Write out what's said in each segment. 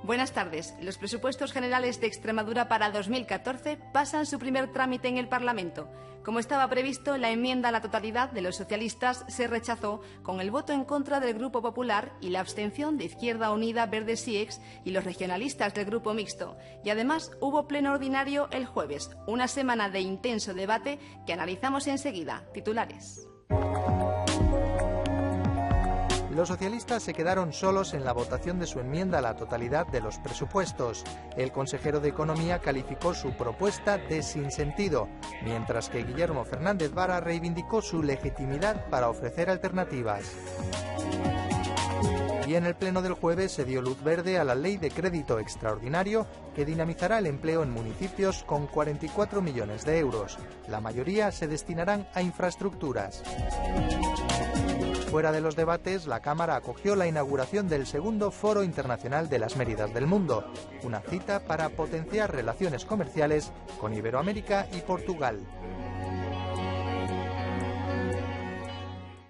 Buenas tardes. Los presupuestos generales de Extremadura para 2014 pasan su primer trámite en el Parlamento. Como estaba previsto, la enmienda a la totalidad de los socialistas se rechazó con el voto en contra del Grupo Popular y la abstención de Izquierda Unida, Verdes y Ex y los regionalistas del Grupo Mixto. Y además hubo pleno ordinario el jueves, una semana de intenso debate que analizamos enseguida. Titulares. Los socialistas se quedaron solos en la votación de su enmienda a la totalidad de los presupuestos. El consejero de Economía calificó su propuesta de sinsentido, mientras que Guillermo Fernández Vara reivindicó su legitimidad para ofrecer alternativas. Y en el pleno del jueves se dio luz verde a la Ley de Crédito Extraordinario que dinamizará el empleo en municipios con 44 millones de euros. La mayoría se destinarán a infraestructuras. Fuera de los debates, la Cámara acogió la inauguración del segundo Foro Internacional de las Méridas del Mundo, una cita para potenciar relaciones comerciales con Iberoamérica y Portugal.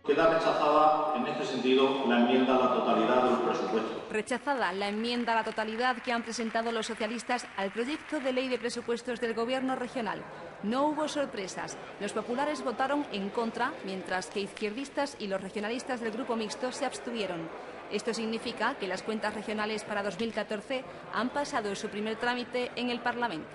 Queda rechazada en este sentido la enmienda a la totalidad de los presupuestos. Rechazada la enmienda a la totalidad que han presentado los socialistas al proyecto de ley de presupuestos del Gobierno regional. No hubo sorpresas. Los populares votaron en contra, mientras que izquierdistas y los regionalistas del Grupo Mixto se abstuvieron. Esto significa que las cuentas regionales para 2014 han pasado su primer trámite en el Parlamento.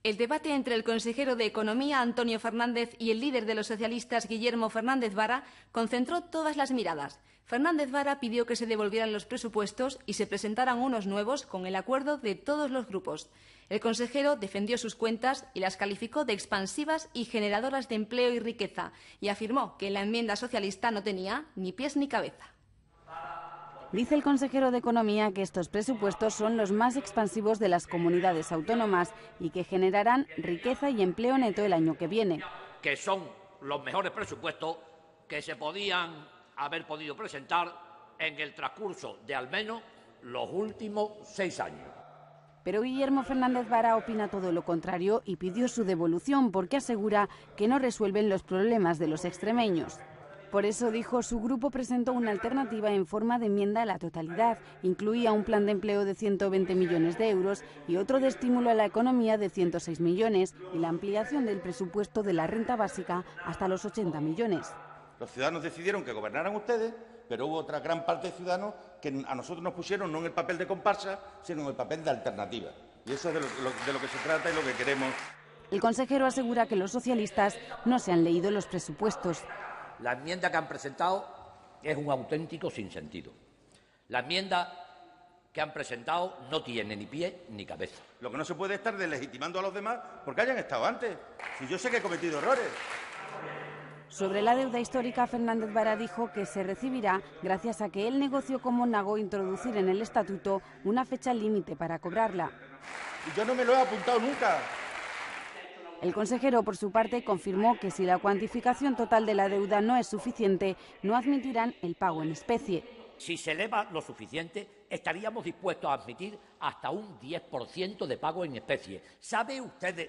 El debate entre el consejero de Economía, Antonio Fernández, y el líder de los socialistas, Guillermo Fernández Vara, concentró todas las miradas. Fernández Vara pidió que se devolvieran los presupuestos y se presentaran unos nuevos con el acuerdo de todos los grupos. El consejero defendió sus cuentas y las calificó de expansivas y generadoras de empleo y riqueza, y afirmó que la enmienda socialista no tenía ni pies ni cabeza. Dice el consejero de Economía que estos presupuestos son los más expansivos de las comunidades autónomas y que generarán riqueza y empleo neto el año que viene. Que son los mejores presupuestos que se podían haber podido presentar en el transcurso de al menos los últimos 6 años. Pero Guillermo Fernández Vara opina todo lo contrario y pidió su devolución porque asegura que no resuelven los problemas de los extremeños. Por eso, dijo, su grupo presentó una alternativa en forma de enmienda a la totalidad. Incluía un plan de empleo de 120 millones de euros y otro de estímulo a la economía de 106 millones y la ampliación del presupuesto de la renta básica hasta los 80 millones. Los ciudadanos decidieron que gobernaran ustedes, pero hubo otra gran parte de ciudadanos que a nosotros nos pusieron no en el papel de comparsa, sino en el papel de alternativa. Y eso es de lo que se trata y lo que queremos. El consejero asegura que los socialistas no se han leído los presupuestos. La enmienda que han presentado es un auténtico sinsentido. La enmienda que han presentado no tiene ni pie ni cabeza. Lo que no se puede es estar deslegitimando a los demás porque hayan estado antes. Si yo sé que he cometido errores. Sobre la deuda histórica, Fernández Vara dijo que se recibirá gracias a que él negoció con Monago introducir en el estatuto una fecha límite para cobrarla. Y yo no me lo he apuntado nunca. El consejero, por su parte, confirmó que si la cuantificación total de la deuda no es suficiente, no admitirán el pago en especie. Si se eleva lo suficiente, estaríamos dispuestos a admitir hasta un 10% de pago en especie. ¿Sabe usted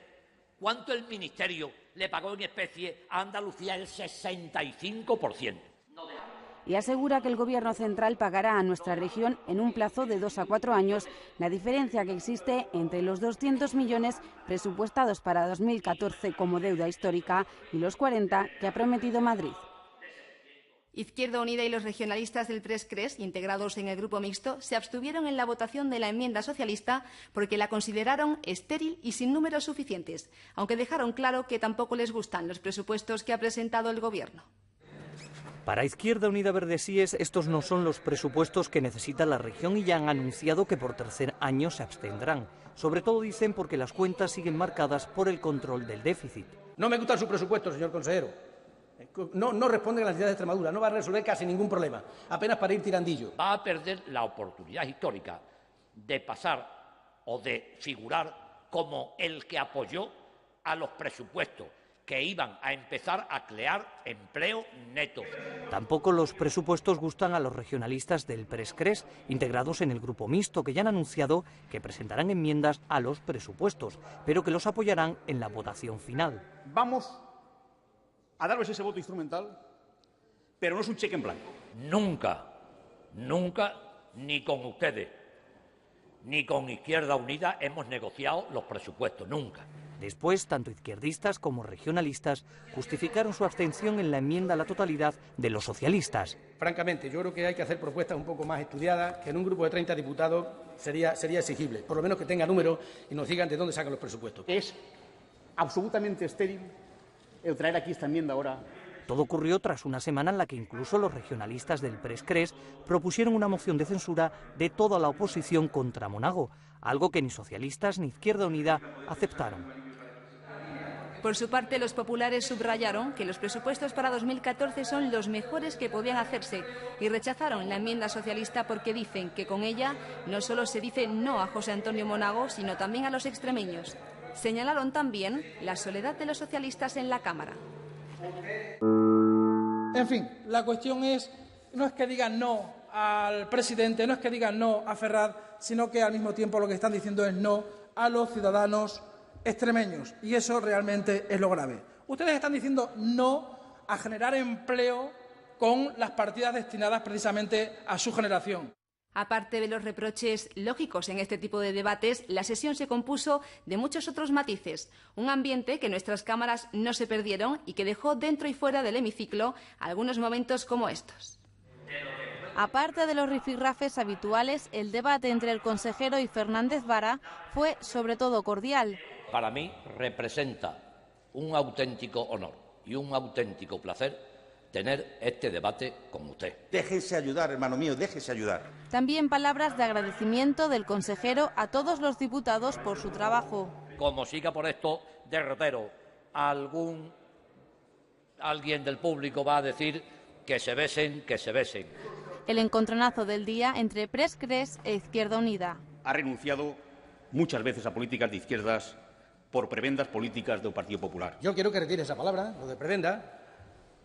cuánto el Ministerio le pagó en especie a Andalucía? El 65%. Y asegura que el Gobierno central pagará a nuestra región en un plazo de 2 a 4 años la diferencia que existe entre los 200 millones presupuestados para 2014 como deuda histórica y los 40 que ha prometido Madrid. Izquierda Unida y los regionalistas del 3CRES, integrados en el Grupo Mixto, se abstuvieron en la votación de la enmienda socialista porque la consideraron estéril y sin números suficientes, aunque dejaron claro que tampoco les gustan los presupuestos que ha presentado el Gobierno. Para Izquierda Unida Verdes y Ex, estos no son los presupuestos que necesita la región y ya han anunciado que por tercer año se abstendrán. Sobre todo dicen porque las cuentas siguen marcadas por el control del déficit. No me gusta su presupuesto, señor consejero. No responde a las necesidades de Extremadura, no va a resolver casi ningún problema, apenas para ir tirandillo. Va a perder la oportunidad histórica de pasar o de figurar como el que apoyó a los presupuestos que iban a empezar a crear empleo neto. Tampoco los presupuestos gustan a los regionalistas del 3CRES, integrados en el Grupo Mixto, que ya han anunciado que presentarán enmiendas a los presupuestos, pero que los apoyarán en la votación final. Vamos a darles ese voto instrumental, pero no es un cheque en blanco. Nunca, ni con ustedes, Ni con Izquierda Unida hemos negociado los presupuestos, nunca. Después, tanto izquierdistas como regionalistas justificaron su abstención en la enmienda a la totalidad de los socialistas. Francamente, yo creo que hay que hacer propuestas un poco más estudiadas, que en un grupo de 30 diputados sería exigible, por lo menos que tenga números y nos digan de dónde sacan los presupuestos. Es absolutamente estéril el traer aquí esta enmienda ahora. Todo ocurrió tras una semana en la que incluso los regionalistas del PRES-CRES propusieron una moción de censura de toda la oposición contra Monago, algo que ni socialistas ni Izquierda Unida aceptaron. Por su parte, los populares subrayaron que los presupuestos para 2014 son los mejores que podían hacerse y rechazaron la enmienda socialista porque dicen que con ella no solo se dice no a José Antonio Monago, sino también a los extremeños. Señalaron también la soledad de los socialistas en la Cámara. En fin, la cuestión no es que digan no al presidente, no es que digan no a Ferraz, sino que al mismo tiempo lo que están diciendo es no a los ciudadanos extremeños, y eso realmente es lo grave. Ustedes están diciendo no a generar empleo con las partidas destinadas precisamente a su generación. Aparte de los reproches lógicos en este tipo de debates, la sesión se compuso de muchos otros matices, un ambiente que nuestras cámaras no se perdieron y que dejó dentro y fuera del hemiciclo algunos momentos como estos. Aparte de los rifirrafes habituales, el debate entre el consejero y Fernández Vara fue sobre todo cordial. Para mí representa un auténtico honor y un auténtico placer tener este debate con usted. Déjese ayudar, hermano mío, déjese ayudar. También palabras de agradecimiento del consejero a todos los diputados por su trabajo. Como siga por esto derrotero, alguien del público va a decir que se besen, que se besen. El encontronazo del día entre PRES-CRES e Izquierda Unida. Ha renunciado muchas veces a políticas de izquierdas por prebendas políticas del Partido Popular. Yo quiero que retire esa palabra, lo de prebenda,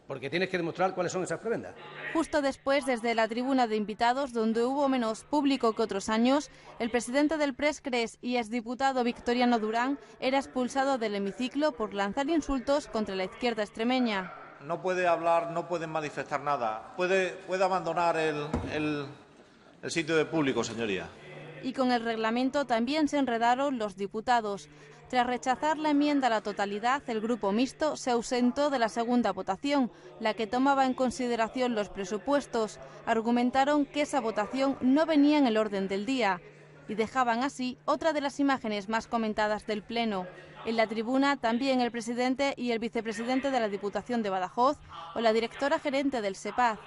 porque tienes que demostrar cuáles son esas prebendas. Justo después, desde la tribuna de invitados, donde hubo menos público que otros años, el presidente del PRES-CRES y exdiputado Victoriano Durán era expulsado del hemiciclo por lanzar insultos contra la izquierda extremeña. No puede hablar, no puede manifestar nada. Puede abandonar el sitio de público, señoría. Y con el reglamento también se enredaron los diputados. Tras rechazar la enmienda a la totalidad, el grupo mixto se ausentó de la segunda votación, la que tomaba en consideración los presupuestos. Argumentaron que esa votación no venía en el orden del día y dejaban así otra de las imágenes más comentadas del Pleno. En la tribuna también el presidente y el vicepresidente de la Diputación de Badajoz o la directora gerente del SEPAZ.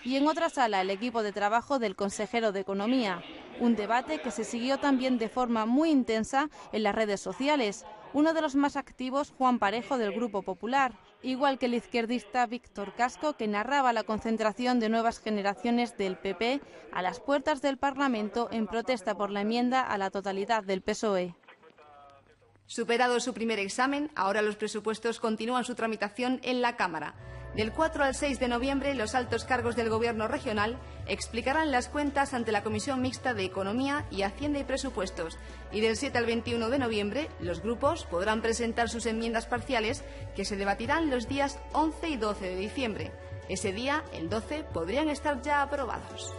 Y en otra sala el equipo de trabajo del consejero de Economía. Un debate que se siguió también de forma muy intensa en las redes sociales. Uno de los más activos, Juan Parejo, del Grupo Popular, igual que el izquierdista Víctor Casco, que narraba la concentración de nuevas generaciones del PP a las puertas del Parlamento en protesta por la enmienda a la totalidad del PSOE. Superado su primer examen, ahora los presupuestos continúan su tramitación en la Cámara. Del 4 al 6 de noviembre, los altos cargos del Gobierno regional explicarán las cuentas ante la Comisión Mixta de Economía y Hacienda y Presupuestos. Y del 7 al 21 de noviembre, los grupos podrán presentar sus enmiendas parciales que se debatirán los días 11 y 12 de diciembre. Ese día, el 12, podrían estar ya aprobados.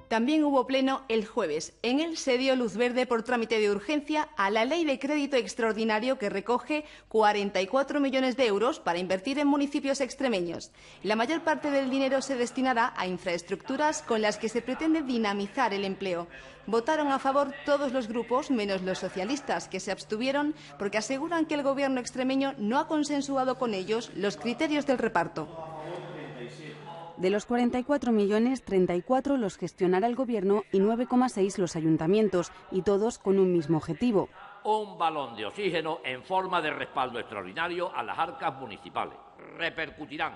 También hubo pleno el jueves. En él se dio luz verde por trámite de urgencia a la Ley de Crédito Extraordinario que recoge 44 millones de euros para invertir en municipios extremeños. La mayor parte del dinero se destinará a infraestructuras con las que se pretende dinamizar el empleo. Votaron a favor todos los grupos, menos los socialistas, que se abstuvieron porque aseguran que el Gobierno extremeño no ha consensuado con ellos los criterios del reparto. De los 44 millones, 34 los gestionará el Gobierno y 9,6 los ayuntamientos, y todos con un mismo objetivo. Un balón de oxígeno en forma de respaldo extraordinario a las arcas municipales. Repercutirán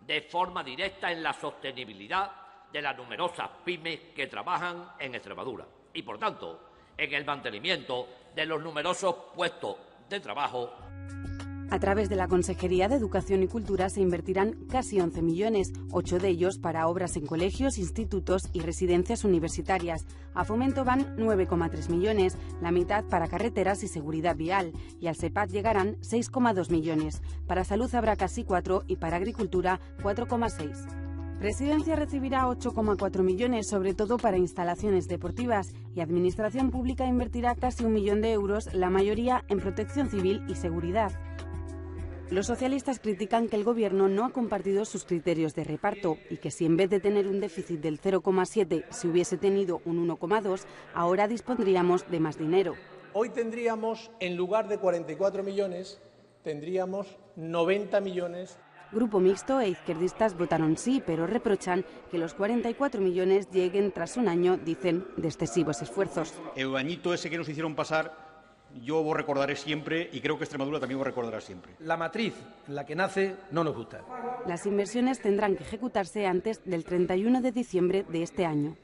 de forma directa en la sostenibilidad de las numerosas pymes que trabajan en Extremadura y, por tanto, en el mantenimiento de los numerosos puestos de trabajo. A través de la Consejería de Educación y Cultura se invertirán casi 11 millones, 8 de ellos para obras en colegios, institutos y residencias universitarias. A Fomento van 9,3 millones, la mitad para carreteras y seguridad vial, y al SEPAD llegarán 6,2 millones. Para salud habrá casi 4 y para agricultura 4,6. Presidencia recibirá 8,4 millones, sobre todo para instalaciones deportivas, y Administración Pública invertirá casi 1 millón de euros, la mayoría en protección civil y seguridad. Los socialistas critican que el Gobierno no ha compartido sus criterios de reparto y que si en vez de tener un déficit del 0,7 se hubiese tenido un 1,2, ahora dispondríamos de más dinero. Hoy tendríamos, en lugar de 44 millones, tendríamos 90 millones. Grupo Mixto e izquierdistas votaron sí, pero reprochan que los 44 millones lleguen tras un año, dicen, de excesivos esfuerzos. El añito ese que nos hicieron pasar, yo lo recordaré siempre y creo que Extremadura también lo recordará siempre. La matriz en la que nace no nos gusta. Las inversiones tendrán que ejecutarse antes del 31 de diciembre de este año.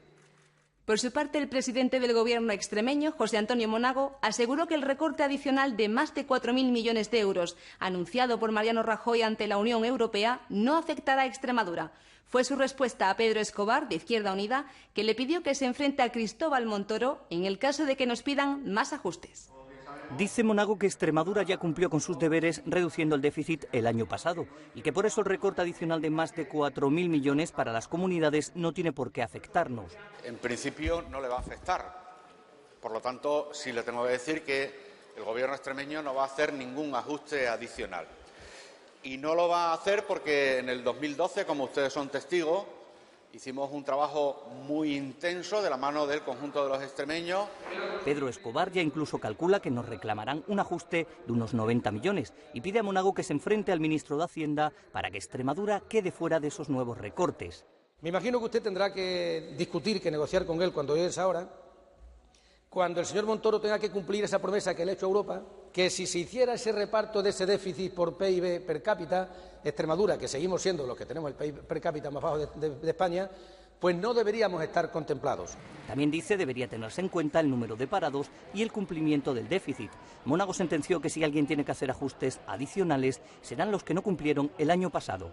Por su parte, el presidente del Gobierno extremeño, José Antonio Monago, aseguró que el recorte adicional de más de 4.000 millones de euros anunciado por Mariano Rajoy ante la Unión Europea no afectará a Extremadura. Fue su respuesta a Pedro Escobar, de Izquierda Unida, que le pidió que se enfrente a Cristóbal Montoro en el caso de que nos pidan más ajustes. Dice Monago que Extremadura ya cumplió con sus deberes reduciendo el déficit el año pasado y que por eso el recorte adicional de más de 4.000 millones para las comunidades no tiene por qué afectarnos. En principio no le va a afectar. Por lo tanto, sí le tengo que decir que el Gobierno extremeño no va a hacer ningún ajuste adicional. Y no lo va a hacer porque en el 2012, como ustedes son testigos, hicimos un trabajo muy intenso de la mano del conjunto de los extremeños. Pedro Escobar ya incluso calcula que nos reclamarán un ajuste de unos 90 millones y pide a Monago que se enfrente al ministro de Hacienda para que Extremadura quede fuera de esos nuevos recortes. Me imagino que usted tendrá que discutir, que negociar con él cuando llegue esa hora, cuando el señor Montoro tenga que cumplir esa promesa que le ha hecho a Europa, que si se hiciera ese reparto de ese déficit por PIB per cápita, Extremadura, que seguimos siendo los que tenemos el PIB per cápita más bajo de España, pues no deberíamos estar contemplados. También dice debería tenerse en cuenta el número de parados y el cumplimiento del déficit. Monago sentenció que si alguien tiene que hacer ajustes adicionales, serán los que no cumplieron el año pasado.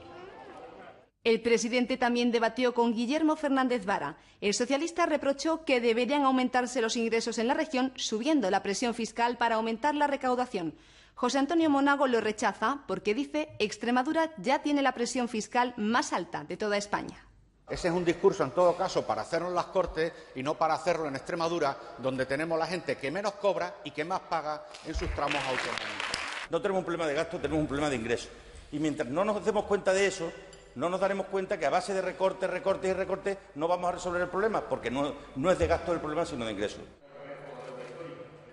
El presidente también debatió con Guillermo Fernández Vara. El socialista reprochó que deberían aumentarse los ingresos en la región, subiendo la presión fiscal para aumentar la recaudación. José Antonio Monago lo rechaza porque dice Extremadura ya tiene la presión fiscal más alta de toda España. Ese es un discurso, en todo caso, para hacerlo en las Cortes y no para hacerlo en Extremadura, donde tenemos la gente que menos cobra y que más paga en sus tramos autonómicos. No tenemos un problema de gasto, tenemos un problema de ingresos. Y mientras no nos demos cuenta de eso, no nos daremos cuenta que a base de recortes, recortes y recortes no vamos a resolver el problema, porque no es de gasto el problema, sino de ingresos.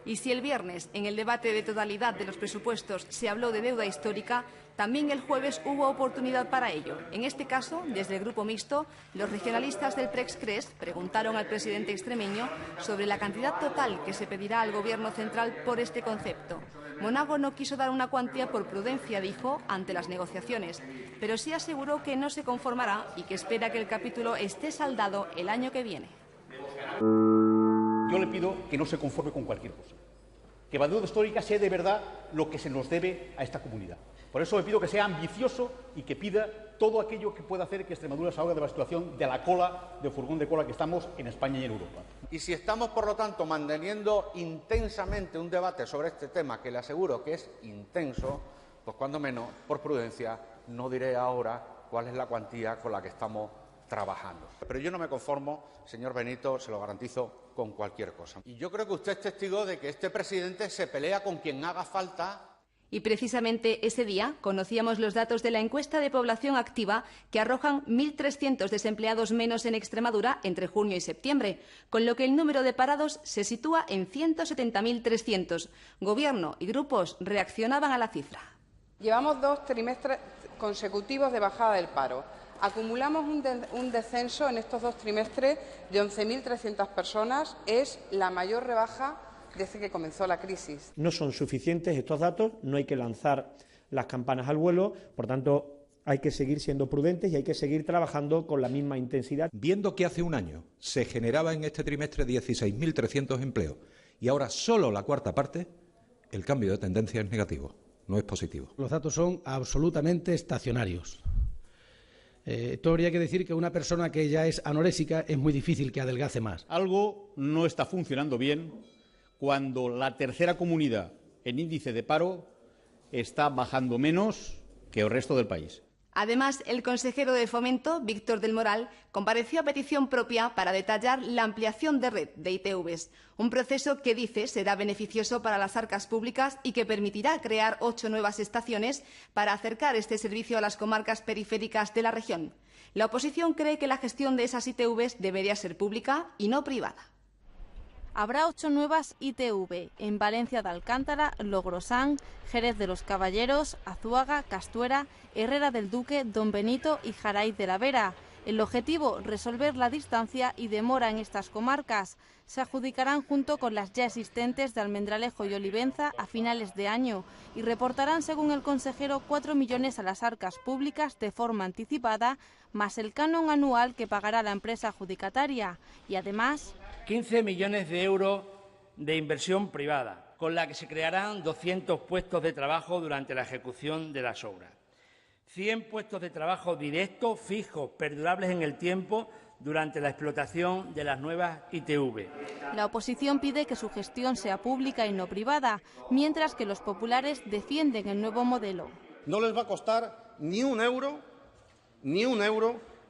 Y si el viernes, en el debate de totalidad de los presupuestos, se habló de deuda histórica, también el jueves hubo oportunidad para ello. En este caso, desde el Grupo Mixto, los regionalistas del Prex-CRES preguntaron al presidente extremeño sobre la cantidad total que se pedirá al Gobierno central por este concepto. Monago no quiso dar una cuantía por prudencia, dijo, ante las negociaciones, pero sí aseguró que no se conformará y que espera que el capítulo esté saldado el año que viene. Yo le pido que no se conforme con cualquier cosa, que la deuda histórica sea de verdad lo que se nos debe a esta comunidad. Por eso le pido que sea ambicioso y que pida todo aquello que pueda hacer que Extremadura salga de la situación de la cola, del furgón de cola que estamos en España y en Europa. Y si estamos, por lo tanto, manteniendo intensamente un debate sobre este tema, que le aseguro que es intenso, pues cuando menos, por prudencia, no diré ahora cuál es la cuantía con la que estamos trabajando. Pero yo no me conformo, señor Benito, se lo garantizo, con cualquier cosa. Y yo creo que usted es testigo de que este presidente se pelea con quien haga falta. Y precisamente ese día conocíamos los datos de la encuesta de población activa que arrojan 1.300 desempleados menos en Extremadura entre junio y septiembre, con lo que el número de parados se sitúa en 170.300. Gobierno y grupos reaccionaban a la cifra. Llevamos 2 trimestres consecutivos de bajada del paro. Acumulamos un descenso en estos 2 trimestres de 11.300 personas. Es la mayor rebaja desde que comenzó la crisis. No son suficientes estos datos, no hay que lanzar las campanas al vuelo, por tanto hay que seguir siendo prudentes y hay que seguir trabajando con la misma intensidad. Viendo que hace un año se generaba en este trimestre 16.300 empleos y ahora solo la cuarta parte, el cambio de tendencia es negativo. no es positivo. Los datos son absolutamente estacionarios. Esto habría que decir que una persona que ya es anoréxica es muy difícil que adelgace más. Algo no está funcionando bien cuando la tercera comunidad en índice de paro está bajando menos que el resto del país. Además, el consejero de Fomento, Víctor del Moral, compareció a petición propia para detallar la ampliación de red de ITVs, un proceso que dice será beneficioso para las arcas públicas y que permitirá crear 8 nuevas estaciones para acercar este servicio a las comarcas periféricas de la región. La oposición cree que la gestión de esas ITVs debería ser pública y no privada. Habrá 8 nuevas ITV en Valencia de Alcántara, Logrosán, Jerez de los Caballeros, Azuaga, Castuera, Herrera del Duque, Don Benito y Jaraíz de la Vera. El objetivo, resolver la distancia y demora en estas comarcas. Se adjudicarán junto con las ya existentes de Almendralejo y Olivenza a finales de año y reportarán, según el consejero, 4 millones a las arcas públicas de forma anticipada, más el canon anual que pagará la empresa adjudicataria. Y además, 15 millones de euros de inversión privada, con la que se crearán 200 puestos de trabajo durante la ejecución de las obras. 100 puestos de trabajo directos, fijos, perdurables en el tiempo durante la explotación de las nuevas ITV. La oposición pide que su gestión sea pública y no privada, mientras que los populares defienden el nuevo modelo. No les va a costar ni un euro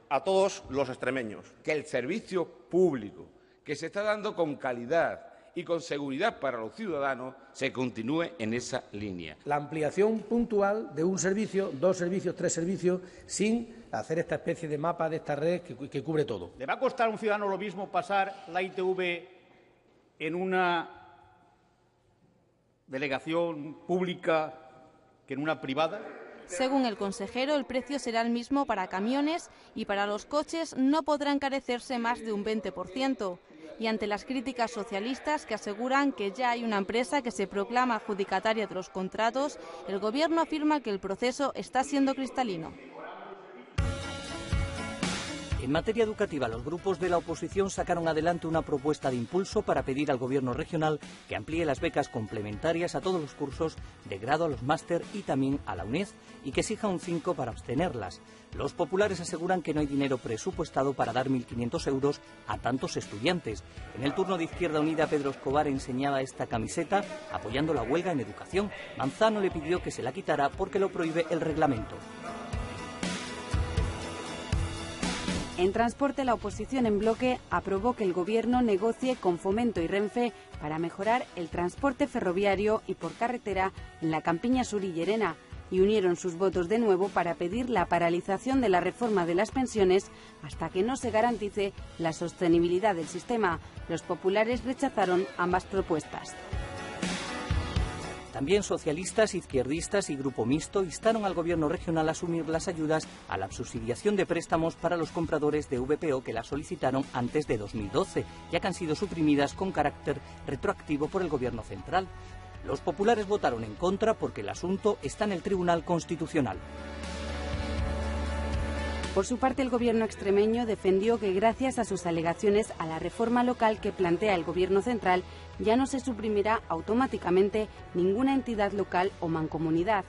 a todos los extremeños. Que el servicio público que se está dando con calidad y con seguridad para los ciudadanos se continúe en esa línea. La ampliación puntual de un servicio, 2 servicios, 3 servicios, sin hacer esta especie de mapa de esta red que cubre todo. ¿Le va a costar a un ciudadano lo mismo pasar la ITV en una delegación pública que en una privada? Según el consejero, el precio será el mismo para camiones y para los coches no podrá encarecerse más de un 20%. Y ante las críticas socialistas que aseguran que ya hay una empresa que se proclama adjudicataria de los contratos, el Gobierno afirma que el proceso está siendo cristalino. En materia educativa, los grupos de la oposición sacaron adelante una propuesta de impulso para pedir al Gobierno regional que amplíe las becas complementarias a todos los cursos de grado, a los máster y también a la UNED, y que exija un 5 para obtenerlas. Los populares aseguran que no hay dinero presupuestado para dar 1.500 euros a tantos estudiantes. En el turno de Izquierda Unida, Pedro Escobar enseñaba esta camiseta apoyando la huelga en educación. Manzano le pidió que se la quitara porque lo prohíbe el reglamento. En transporte, la oposición en bloque aprobó que el Gobierno negocie con Fomento y Renfe para mejorar el transporte ferroviario y por carretera en la Campiña Sur y Llerena, y unieron sus votos de nuevo para pedir la paralización de la reforma de las pensiones hasta que no se garantice la sostenibilidad del sistema. Los populares rechazaron ambas propuestas. También socialistas, izquierdistas y Grupo Mixto instaron al Gobierno regional a asumir las ayudas a la subsidiación de préstamos para los compradores de VPO que las solicitaron antes de 2012, ya que han sido suprimidas con carácter retroactivo por el Gobierno central. Los populares votaron en contra porque el asunto está en el Tribunal Constitucional. Por su parte, el Gobierno extremeño defendió que gracias a sus alegaciones a la reforma local que plantea el Gobierno central, ya no se suprimirá automáticamente ninguna entidad local o mancomunidad.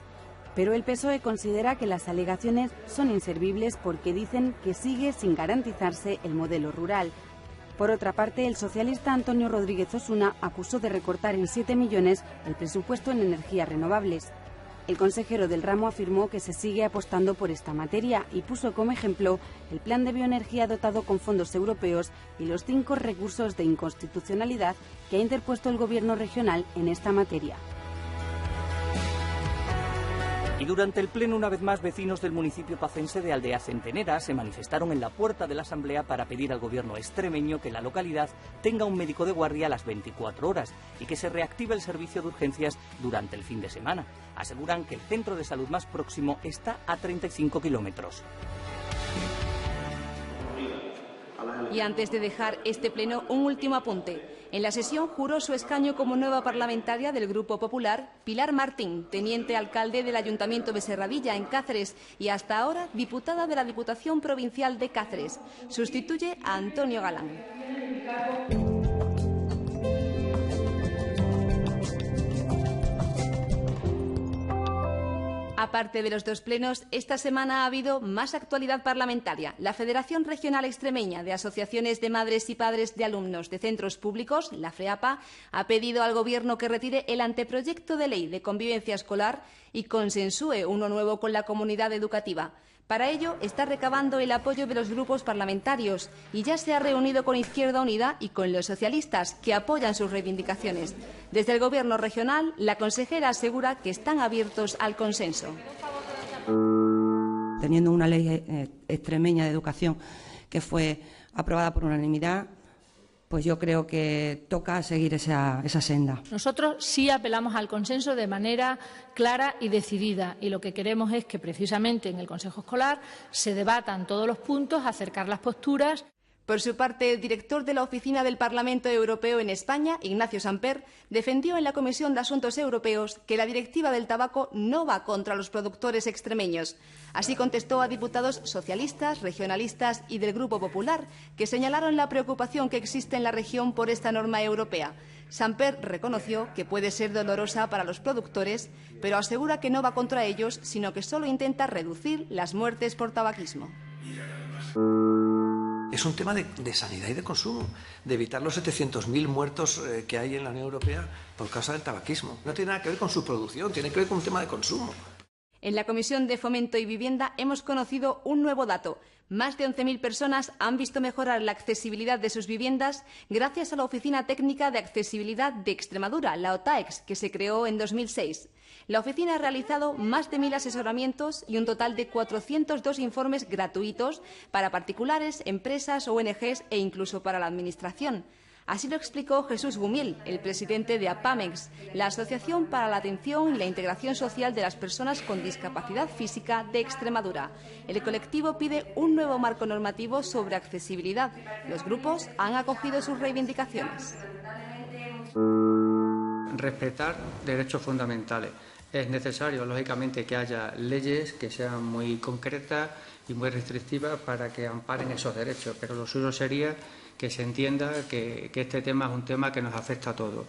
Pero el PSOE considera que las alegaciones son inservibles porque dicen que sigue sin garantizarse el modelo rural. Por otra parte, el socialista Antonio Rodríguez Osuna acusó de recortar en 7 millones el presupuesto en energías renovables. El consejero del ramo afirmó que se sigue apostando por esta materia y puso como ejemplo el plan de bioenergía dotado con fondos europeos y los 5 recursos de inconstitucionalidad que ha interpuesto el Gobierno regional en esta materia. Y durante el pleno, una vez más, vecinos del municipio pacense de Aldea Centenera se manifestaron en la puerta de la Asamblea para pedir al Gobierno extremeño que la localidad tenga un médico de guardia a las 24 horas y que se reactive el servicio de urgencias durante el fin de semana. Aseguran que el centro de salud más próximo está a 35 kilómetros. Y antes de dejar este pleno, un último apunte. En la sesión juró su escaño como nueva parlamentaria del Grupo Popular Pilar Martín, teniente alcalde del Ayuntamiento de Serradilla, en Cáceres, y hasta ahora diputada de la Diputación Provincial de Cáceres. Sustituye a Antonio Galán. Aparte de los dos plenos, esta semana ha habido más actualidad parlamentaria. La Federación Regional Extremeña de Asociaciones de Madres y Padres de Alumnos de Centros Públicos, la FREAPA, ha pedido al Gobierno que retire el anteproyecto de ley de convivencia escolar y consensúe uno nuevo con la comunidad educativa. Para ello, está recabando el apoyo de los grupos parlamentarios y ya se ha reunido con Izquierda Unida y con los socialistas, que apoyan sus reivindicaciones. Desde el Gobierno regional, la consejera asegura que están abiertos al consenso. Teniendo una ley extremeña de educación que fue aprobada por unanimidad, pues yo creo que toca seguir esa senda. Nosotros sí apelamos al consenso de manera clara y decidida, y lo que queremos es que precisamente en el Consejo Escolar se debatan todos los puntos, acercar las posturas. Por su parte, el director de la Oficina del Parlamento Europeo en España, Ignacio Samper, defendió en la Comisión de Asuntos Europeos que la directiva del tabaco no va contra los productores extremeños. Así contestó a diputados socialistas, regionalistas y del Grupo Popular, que señalaron la preocupación que existe en la región por esta norma europea. Samper reconoció que puede ser dolorosa para los productores, pero asegura que no va contra ellos, sino que solo intenta reducir las muertes por tabaquismo. Es un tema de sanidad y de consumo, de evitar los 700.000 muertos que hay en la Unión Europea por causa del tabaquismo. No tiene nada que ver con su producción, tiene que ver con un tema de consumo. En la Comisión de Fomento y Vivienda hemos conocido un nuevo dato. Más de 11.000 personas han visto mejorar la accesibilidad de sus viviendas gracias a la Oficina Técnica de Accesibilidad de Extremadura, la OTAEX, que se creó en 2006. La oficina ha realizado más de 1.000 asesoramientos y un total de 402 informes gratuitos para particulares, empresas, ONGs e incluso para la Administración. Así lo explicó Jesús Gumiel, el presidente de APAMEX, la Asociación para la Atención y la Integración Social de las Personas con Discapacidad Física de Extremadura. El colectivo pide un nuevo marco normativo sobre accesibilidad. Los grupos han acogido sus reivindicaciones. Respetar derechos fundamentales. Es necesario, lógicamente, que haya leyes que sean muy concretas y muy restrictivas para que amparen esos derechos, pero lo suyo sería que se entienda que este tema es un tema que nos afecta a todos.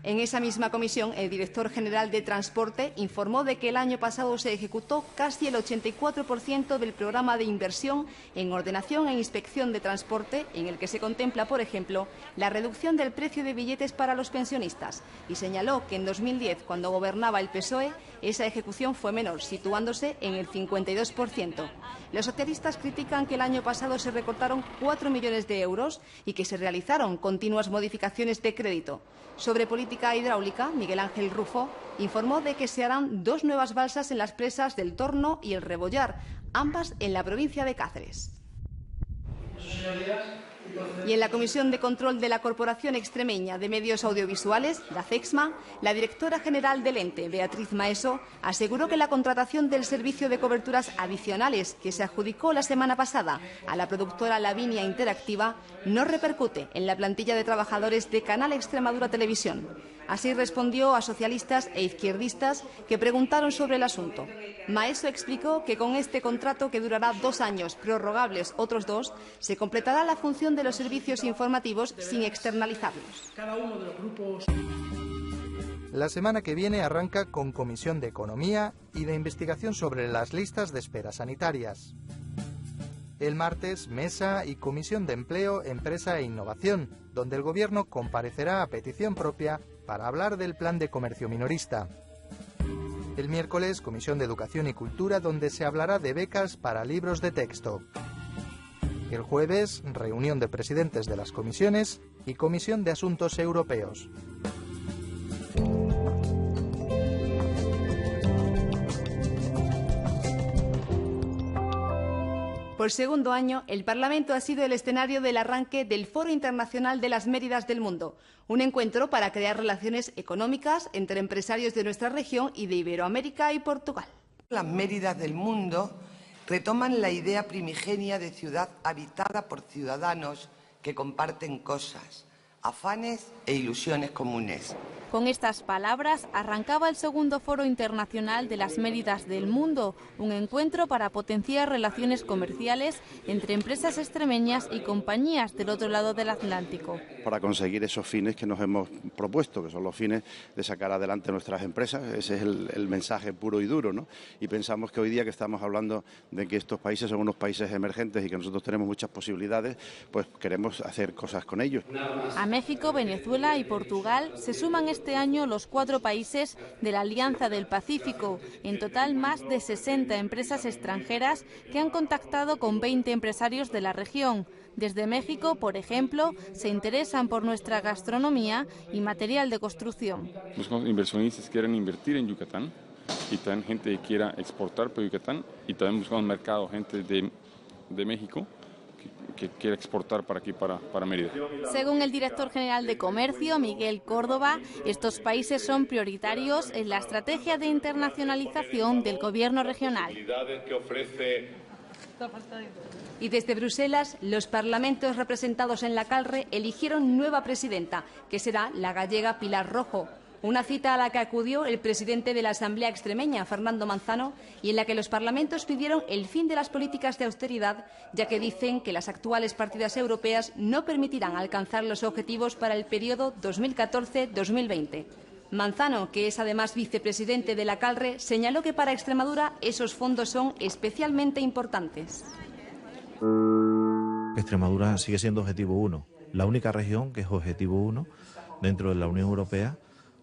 En esa misma comisión, el director general de Transporte informó de que el año pasado se ejecutó casi el 84% del programa de inversión en ordenación e inspección de transporte, en el que se contempla, por ejemplo, la reducción del precio de billetes para los pensionistas, y señaló que en 2010, cuando gobernaba el PSOE, esa ejecución fue menor, situándose en el 52%. Los socialistas critican que el año pasado se recortaron 4 millones de euros y que se realizaron continuas modificaciones de crédito. Sobre política hidráulica, Miguel Ángel Rufo informó de que se harán 2 nuevas balsas en las presas del Torno y el Rebollar, ambas en la provincia de Cáceres. Y en la Comisión de Control de la Corporación Extremeña de Medios Audiovisuales, la CEXMA, la directora general del ente, Beatriz Maeso, aseguró que la contratación del servicio de coberturas adicionales que se adjudicó la semana pasada a la productora Lavinia Interactiva no repercute en la plantilla de trabajadores de Canal Extremadura Televisión. Así respondió a socialistas e izquierdistas que preguntaron sobre el asunto. Maeso explicó que con este contrato, que durará 2 años, prorrogables otros 2, se completará la función de los servicios informativos sin externalizarlos. La semana que viene arranca con Comisión de Economía y de Investigación sobre las listas de espera sanitarias. El martes, Mesa y Comisión de Empleo, Empresa e Innovación, donde el Gobierno comparecerá a petición propia para hablar del plan de comercio minorista. El miércoles, Comisión de Educación y Cultura, donde se hablará de becas para libros de texto. El jueves, reunión de presidentes de las comisiones y Comisión de Asuntos Europeos. Por segundo año, el Parlamento ha sido el escenario del arranque del Foro Internacional de las Méridas del Mundo, un encuentro para crear relaciones económicas entre empresarios de nuestra región y de Iberoamérica y Portugal. Las Méridas del Mundo retoman la idea primigenia de ciudad habitada por ciudadanos que comparten cosas, afanes e ilusiones comunes. Con estas palabras arrancaba el segundo Foro Internacional de las Méridas del Mundo, un encuentro para potenciar relaciones comerciales entre empresas extremeñas y compañías del otro lado del Atlántico. Para conseguir esos fines que nos hemos propuesto, que son los fines de sacar adelante nuestras empresas, ese es el mensaje puro y duro, ¿no? Y pensamos que hoy día que estamos hablando de que estos países son unos países emergentes y que nosotros tenemos muchas posibilidades, pues queremos hacer cosas con ellos. A México, Venezuela y Portugal se suman este año los 4 países de la Alianza del Pacífico. En total, más de 60 empresas extranjeras que han contactado con 20 empresarios de la región. Desde México, por ejemplo, se interesan por nuestra gastronomía y material de construcción. Buscamos inversionistas que quieran invertir en Yucatán y también gente que quiera exportar por Yucatán, y también buscamos mercado, gente de México que quiere exportar para aquí, para Mérida. Según el director general de Comercio, Miguel Córdoba, estos países son prioritarios en la estrategia de internacionalización del gobierno regional. Y desde Bruselas, los parlamentos representados en la CALRE eligieron nueva presidenta, que será la gallega Pilar Rojo. Una cita a la que acudió el presidente de la Asamblea extremeña, Fernando Manzano, y en la que los parlamentos pidieron el fin de las políticas de austeridad, ya que dicen que las actuales partidas europeas no permitirán alcanzar los objetivos para el periodo 2014-2020. Manzano, que es además vicepresidente de la CALRE, señaló que para Extremadura esos fondos son especialmente importantes. Extremadura sigue siendo objetivo 1, la única región que es objetivo 1 dentro de la Unión Europea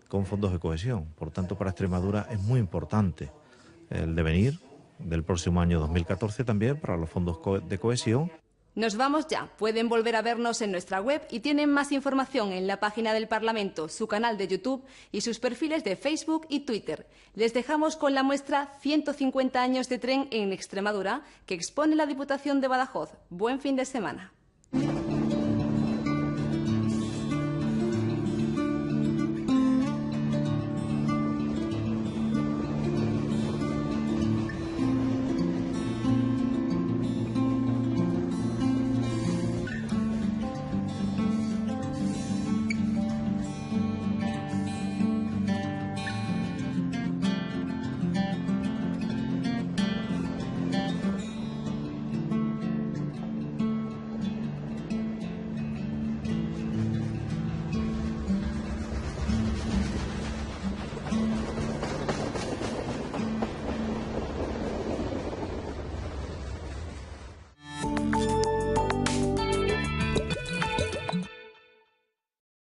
con fondos de cohesión. Por tanto, para Extremadura es muy importante el devenir del próximo año 2014 también para los fondos de cohesión. Nos vamos ya. Pueden volver a vernos en nuestra web y tienen más información en la página del Parlamento, su canal de YouTube y sus perfiles de Facebook y Twitter. Les dejamos con la muestra 150 años de tren en Extremadura que expone la Diputación de Badajoz. Buen fin de semana.